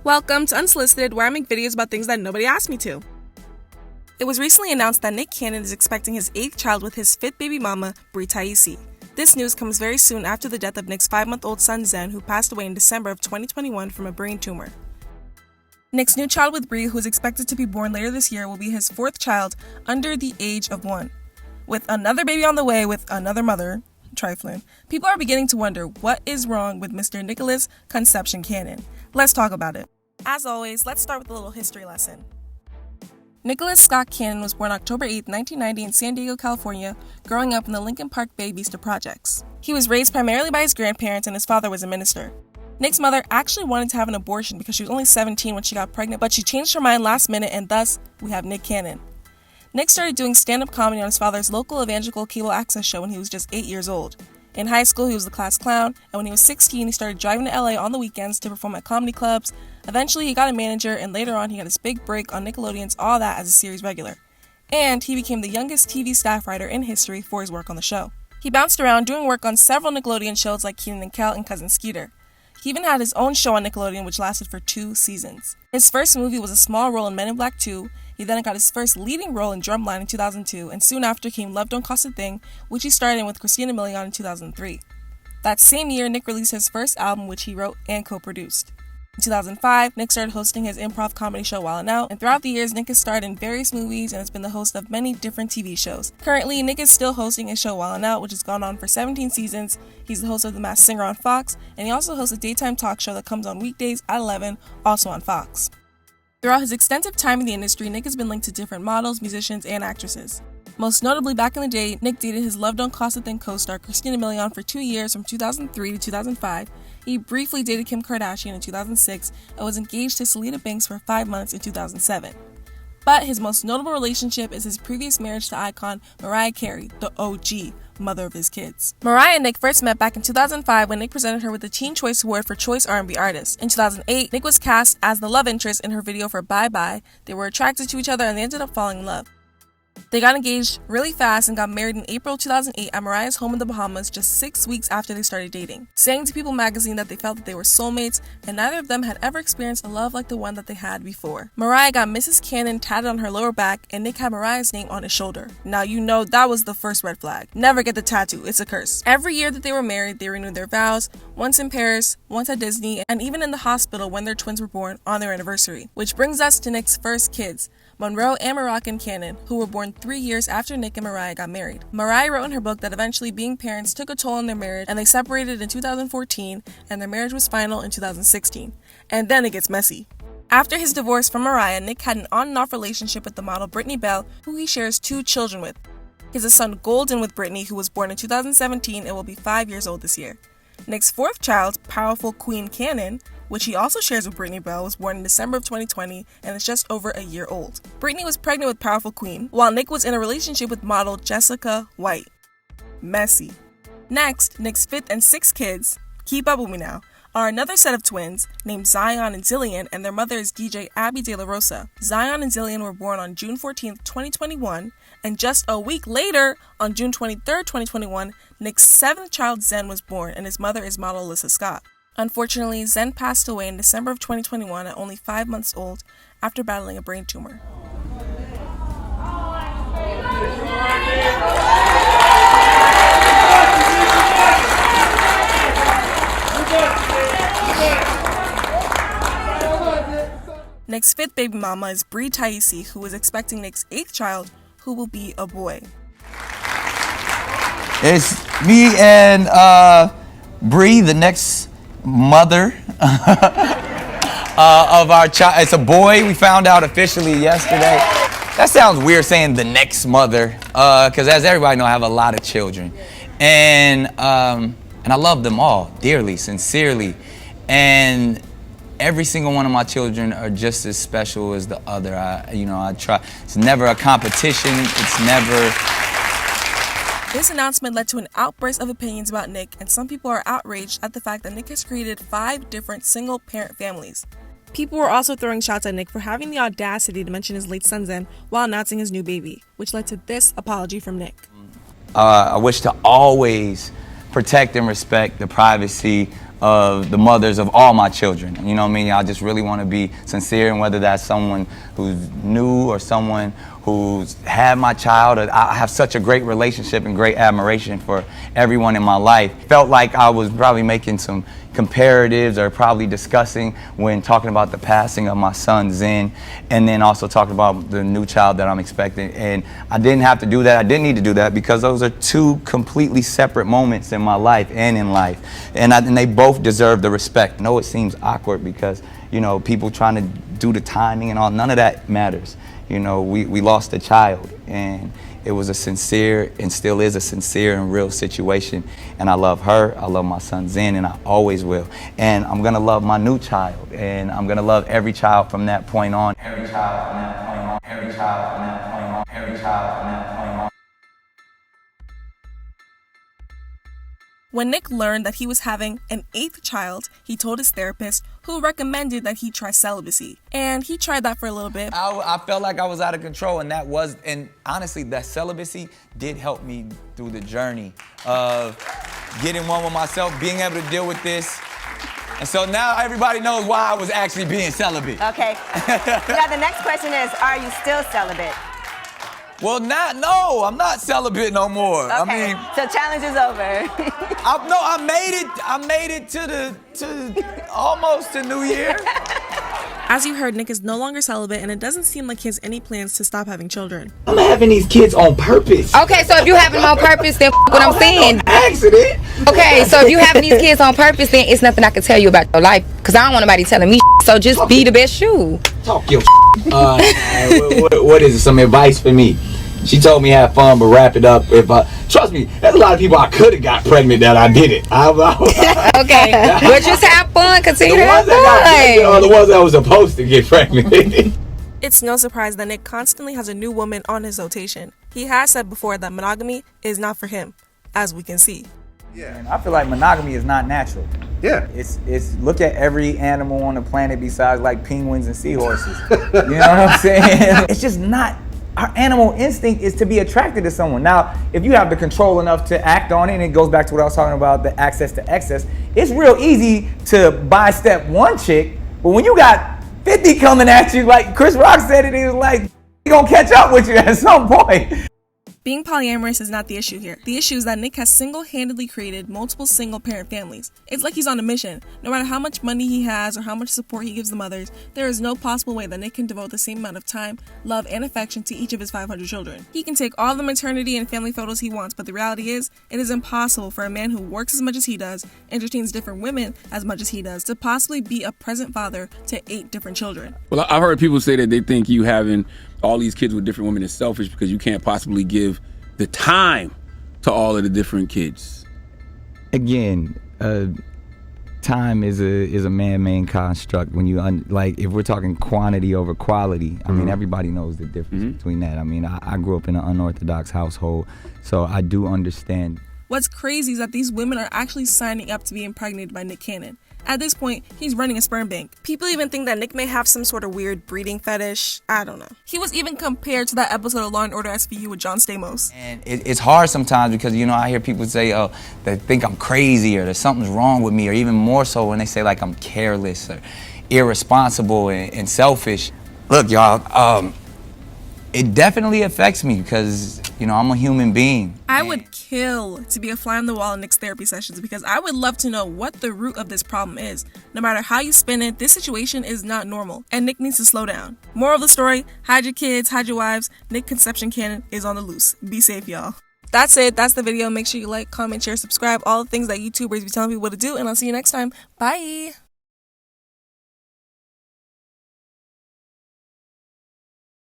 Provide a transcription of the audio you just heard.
Welcome to Unsolicited, where I make videos about things that nobody asked me to. It was recently announced that Nick Cannon is expecting his 8th child with his 5th baby mama, Bri Taisi. This news comes very soon after the death of Nick's 5-month-old son Zen, who passed away in December of 2021 from a brain tumor. Nick's new child with Bri, who is expected to be born later this year, will be his 4th child under the age of 1. With another baby on the way with another mother, trifling, people are beginning to wonder what is wrong with Mr. Nicholas Conception Cannon. Let's talk about it. As always, let's start with a little history lesson. Nicholas Scott Cannon was born October 8, 1990 in San Diego, California, growing up in the Lincoln Park Bay Vista projects. He was raised primarily by his grandparents and his father was a minister. Nick's mother actually wanted to have an abortion because she was only 17 when she got pregnant, but she changed her mind last minute and thus we have Nick Cannon. Nick started doing stand-up comedy on his father's local evangelical cable access show when he was just 8 years old. In high school, he was the class clown, and when he was 16, he started driving to LA on the weekends to perform at comedy clubs. Eventually, he got a manager, and later on, he got his big break on Nickelodeon's All That as a series regular. And he became the youngest TV staff writer in history for his work on the show. He bounced around doing work on several Nickelodeon shows like Kenan and Kel and Cousin Skeeter. He even had his own show on Nickelodeon, which lasted for 2 seasons. His first movie was a small role in Men in Black 2. He then got his first leading role in Drumline in 2002, and soon after came Love Don't Cost a Thing, which he starred in with Christina Milian in 2003. That same year, Nick released his first album, which he wrote and co-produced. In 2005, Nick started hosting his improv comedy show Wild 'N Out, and throughout the years, Nick has starred in various movies and has been the host of many different TV shows. Currently, Nick is still hosting his show Wild 'N Out, which has gone on for 17 seasons. He's the host of The Masked Singer on Fox, and he also hosts a daytime talk show that comes on weekdays at 11, also on Fox. Throughout his extensive time in the industry, Nick has been linked to different models, musicians, and actresses. Most notably, back in the day, Nick dated his Love Don't Cost a Thing co-star Christina Milian for 2 years from 2003 to 2005. He briefly dated Kim Kardashian in 2006 and was engaged to Selena Banks for 5 months in 2007. But his most notable relationship is his previous marriage to icon Mariah Carey, the OG, mother of his kids. Mariah and Nick first met back in 2005 when Nick presented her with the Teen Choice Award for Choice R&B Artist. In 2008, Nick was cast as the love interest in her video for Bye Bye. They were attracted to each other and they ended up falling in love. They got engaged really fast and got married in April 2008 at Mariah's home in the Bahamas just 6 weeks after they started dating, saying to People magazine that they felt that they were soulmates and neither of them had ever experienced a love like the one that they had before. Mariah got Mrs. Cannon tatted on her lower back and Nick had Mariah's name on his shoulder. Now you know that was the first red flag. Never get the tattoo, it's a curse. Every year that they were married, they renewed their vows, once in Paris, once at Disney, and even in the hospital when their twins were born on their anniversary. Which brings us to Nick's first kids, Monroe and Moroccan Cannon, who were born 3 years after Nick and Mariah got married. Mariah wrote in her book that eventually being parents took a toll on their marriage and they separated in 2014 and their marriage was final in 2016. And then it gets messy. After his divorce from Mariah, Nick had an on and off relationship with the model Brittany Bell, who he shares 2 children with. He has a son Golden with Brittany, who was born in 2017 and will be 5 years old this year. Nick's 4th child, Powerful Queen Cannon, which he also shares with Brittany Bell, was born in December of 2020 and is just over a year old. Brittany was pregnant with Powerful Queen, while Nick was in a relationship with model Jessica White. Messy. Next, Nick's 5th and 6th kids, keep up with me now, are another set of twins named Zion and Zillian, and their mother is DJ Abby De La Rosa. Zion and Zillian were born on June 14th, 2021, and just a week later, on June 23rd, 2021, Nick's 7th child Zen was born, and his mother is model Alyssa Scott. Unfortunately, Zen passed away in December of 2021 at only 5 months old after battling a brain tumor. Nick's 5th baby mama is Bri Taisi, who is expecting Nick's 8th child, who will be a boy. It's me and Bri, the next mother of our child. It's a boy. We found out officially yesterday. That sounds weird saying the next mother, because as everybody know, I have a lot of children, and I love them all dearly, sincerely, and every single one of my children are just as special as the other. I try. It's never a competition. It's never. This announcement led to an outburst of opinions about Nick, and some people are outraged at the fact that Nick has created 5 different single-parent families. People were also throwing shots at Nick for having the audacity to mention his late son Zen while announcing his new baby, which led to this apology from Nick. I wish to always protect and respect the privacy of the mothers of all my children. You know what I mean? I just really want to be sincere, and whether that's someone who's new or someone who's had my child, I have such a great relationship and great admiration for everyone in my life. Felt like I was probably making some comparatives or probably discussing when talking about the passing of my son Zen, and then also talking about the new child that I'm expecting. And I didn't have to do that. I didn't need to do that because those are two completely separate moments in my life and in life. And they both deserve the respect. I know it seems awkward because, you know, people trying to do the timing and all, none of that matters. You know, we lost a child, and it was a sincere and still is a sincere and real situation. And I love her, I love my son Zen, and I always will. And I'm gonna love my new child, and I'm gonna love every child from that point on. Every child from that point on. Every child from that point on. Every child from that point on. When Nick learned that he was having an 8th child, he told his therapist, who recommended that he try celibacy. And he tried that for a little bit. I felt like I was out of control, and honestly, that celibacy did help me through the journey of getting one with myself, being able to deal with this. And so now everybody knows why I was actually being celibate. Okay. Now the next question is, are you still celibate? Well, no, I'm not celibate no more. Okay. I mean, so challenge is over. I made it to almost to New Year. As you heard, Nick is no longer celibate, and it doesn't seem like he has any plans to stop having children. I'm having these kids on purpose. Okay, so if you having them on purpose, then what I'm saying. Accident. Okay, so if you having these kids on purpose, then it's nothing I can tell you about your life, because I don't want nobody telling me. So just be the best you. Talk your what is it? Some advice for me? She told me have fun, but wrap it up. Trust me, there's a lot of people I could have got pregnant that I didn't. Okay, but just have fun. Continue to have fun. Are the ones that was supposed to get pregnant. It's no surprise that Nick constantly has a new woman on his rotation. He has said before that monogamy is not for him, as we can see. Yeah, and I feel like monogamy is not natural. Yeah. It's look at every animal on the planet besides like penguins and seahorses. You know what I'm saying? It's just not. Our animal instinct is to be attracted to someone. Now, if you have the control enough to act on it, and it goes back to what I was talking about, the access to excess, it's real easy to buy step one chick, but when you got 50 coming at you, like Chris Rock said it, he was like, he gonna catch up with you at some point. Being polyamorous is not the issue here. The issue is that Nick has single-handedly created multiple single-parent families. It's like he's on a mission. No matter how much money he has or how much support he gives the mothers, there is no possible way that Nick can devote the same amount of time, love, and affection to each of his 500 children. He can take all the maternity and family photos he wants, but the reality is, it is impossible for a man who works as much as he does, entertains different women as much as he does, to possibly be a present father to 8 different children. Well, I've heard people say that they think you having all these kids with different women is selfish because you can't possibly give the time to all of the different kids. Again, time is a man-made construct. When you like, if we're talking quantity over quality, I mean, everybody knows the difference between that. I mean, I grew up in an unorthodox household, so I do understand. What's crazy is that these women are actually signing up to be impregnated by Nick Cannon. At this point, he's running a sperm bank. People even think that Nick may have some sort of weird breeding fetish. I don't know. He was even compared to that episode of Law & Order SVU with John Stamos. And it's hard sometimes because, you know, I hear people say, oh, they think I'm crazy or that something's wrong with me, or even more so when they say like I'm careless or irresponsible and selfish. Look, y'all, it definitely affects me because, you know, I'm a human being. I would kill to be a fly on the wall in Nick's therapy sessions because I would love to know what the root of this problem is. No matter how you spin it, this situation is not normal, and Nick needs to slow down. Moral of the story, hide your kids, hide your wives. Nick Conception Cannon is on the loose. Be safe, y'all. That's it. That's the video. Make sure you like, comment, share, subscribe, all the things that YouTubers be telling people what to do, and I'll see you next time. Bye!